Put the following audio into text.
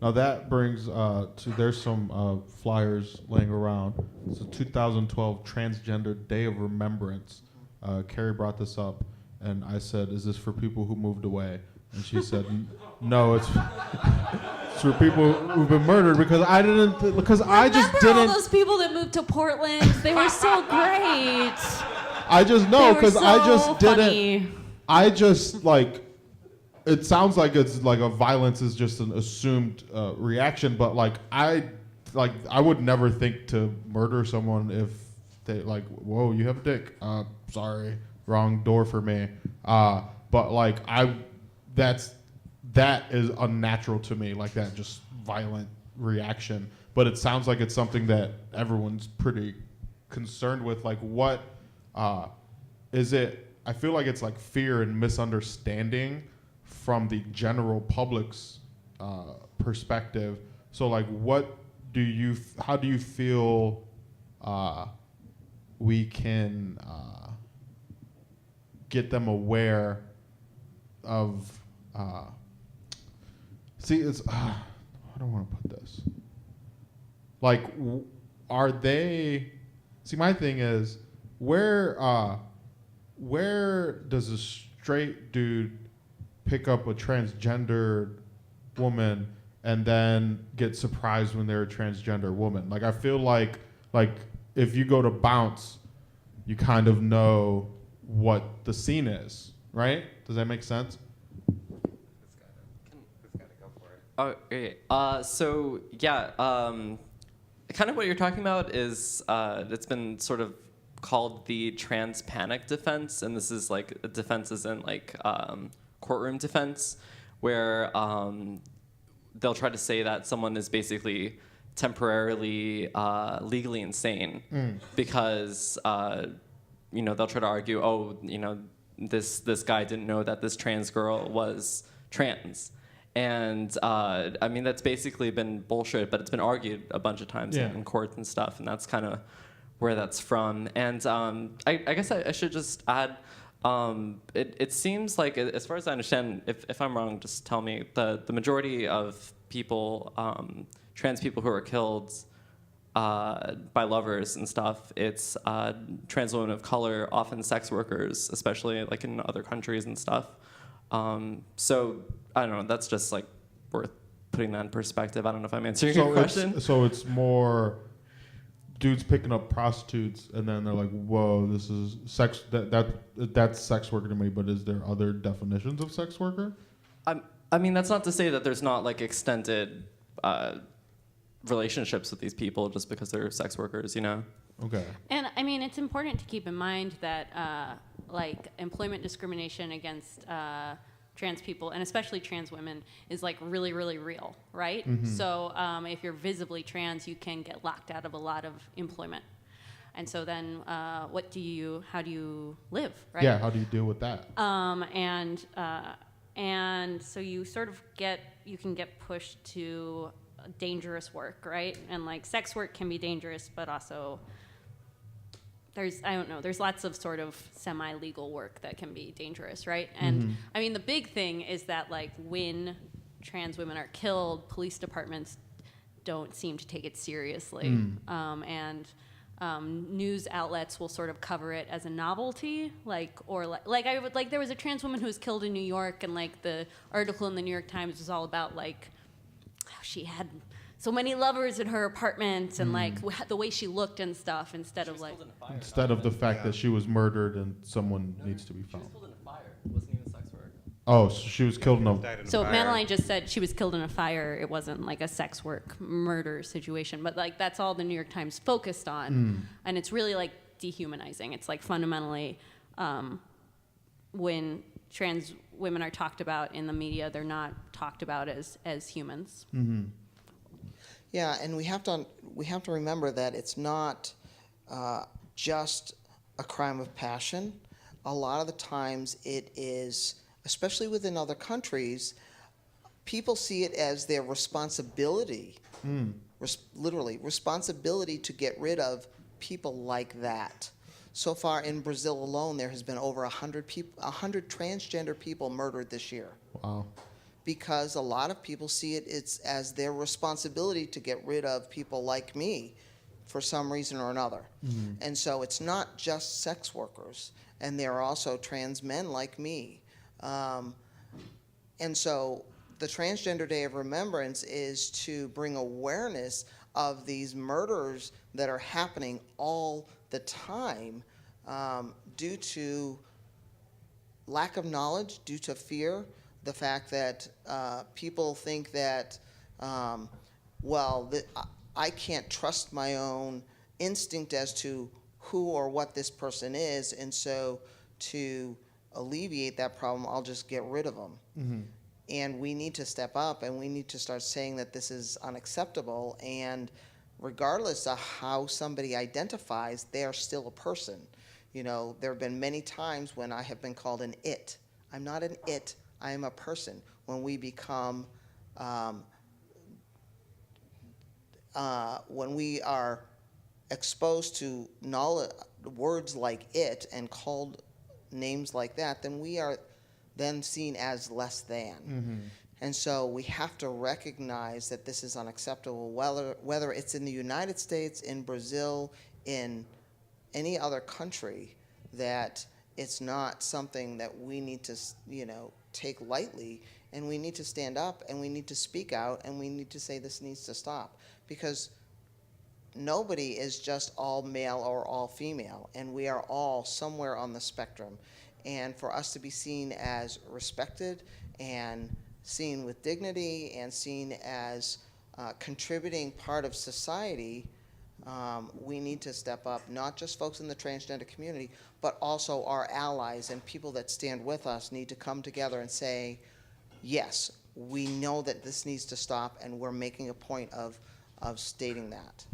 Now that brings there's some flyers laying around. It's a 2012 Transgender Day of Remembrance. Carrie brought this up, and I said, "Is this for people who moved away?" And she said, "No, it's it's for people who've been murdered because I didn't because I just didn't." Remember all those people that moved to Portland? They were so great. I just know because so I just didn't. funny. I just like. It sounds like it's like a violence is just an assumed reaction, but I would never think to murder someone if they like, whoa, you have a dick. Sorry, wrong door for me. But like that is unnatural to me, like that just violent reaction. But it sounds like it's something that everyone's pretty concerned with. Like, what is it? I feel like it's like fear and misunderstanding from the general public's perspective. So like, how do you feel we can get them aware of, I don't want to put this. Like, are they, my thing is, where does a straight dude pick up a transgender woman and then get surprised when they're a transgender woman? Like, I feel like if you go to Bounce, you kind of know what the scene is, right? Does that make sense? Who's gotta go for it? Oh, okay. So yeah, kind of what you're talking about is it's been sort of called the trans panic defense, and this is like defenses in like courtroom defense, where they'll try to say that someone is basically temporarily legally insane because they'll try to argue, oh, this guy didn't know that this trans girl was trans. And I mean, that's basically been bullshit, but it's been argued a bunch of times in courts and stuff, and that's kind of where that's from. And I guess I should just add, it seems like, as far as I understand, if I'm wrong, just tell me, the majority of people, trans people who are killed by lovers and stuff, it's trans women of color, often sex workers, especially like in other countries and stuff. So I don't know, that's just like worth putting that in perspective. I don't know if I'm answering your question. So it's more dudes picking up prostitutes, and then they're like, "Whoa, this is sex. That's sex worker to me." But is there other definitions of sex worker? I mean, that's not to say that there's not like extended relationships with these people just because they're sex workers, Okay. And I mean, it's important to keep in mind that like employment discrimination against trans people, and especially trans women, is like really, really real, right? Mm-hmm. So if you're visibly trans, you can get locked out of a lot of employment. And so then how do you live, right? Yeah, how do you deal with that? And so you sort of you can get pushed to dangerous work, right? And like sex work can be dangerous, but also there's lots of sort of semi-legal work that can be dangerous, right? And I mean, the big thing is that like when trans women are killed, police departments don't seem to take it seriously. News outlets will sort of cover it as a novelty, there was a trans woman who was killed in New York, and like the article in the New York Times was all about like how she had so many lovers in her apartment and like the way she looked and stuff, instead of the fact that she was murdered and someone needs to be found. She was killed in a fire. It wasn't even sex work. Oh, so she was killed in a... So Madeline just said she was killed in a fire. It wasn't like a sex work murder situation, but like that's all the New York Times focused on. And it's really like dehumanizing. It's like fundamentally when trans women are talked about in the media, they're not talked about as humans. Mm-hmm. Yeah, and we have to remember that it's not just a crime of passion. A lot of the times it is, especially within other countries, people see it as their responsibility, literally responsibility to get rid of people like that. So far in Brazil alone, there has been over 100 transgender people murdered this year. Wow. because a lot of people see it's as their responsibility to get rid of people like me for some reason or another. And so it's not just sex workers, and there are also trans men like me. And so the Transgender Day of Remembrance is to bring awareness of these murders that are happening all the time, due to lack of knowledge, due to fear, the fact that people think that, I can't trust my own instinct as to who or what this person is, and so to alleviate that problem, I'll just get rid of them. And we need to step up, and we need to start saying that this is unacceptable, and regardless of how somebody identifies, they're still a person. You know, there have been many times when I have been called an it. I'm not an it, I am a person. When we become, when we are exposed to knowledge, words like it and called names like that, then we are then seen as less than. And so we have to recognize that this is unacceptable, whether it's in the United States, in Brazil, in any other country, that it's not something that we need to, take lightly, and we need to stand up, and we need to speak out, and we need to say this needs to stop, because nobody is just all male or all female, and we are all somewhere on the spectrum. And for us to be seen as respected and seen with dignity and seen as contributing part of society, we need to step up, not just folks in the transgender community, but also our allies and people that stand with us need to come together and say, yes, we know that this needs to stop, and we're making a point of stating that.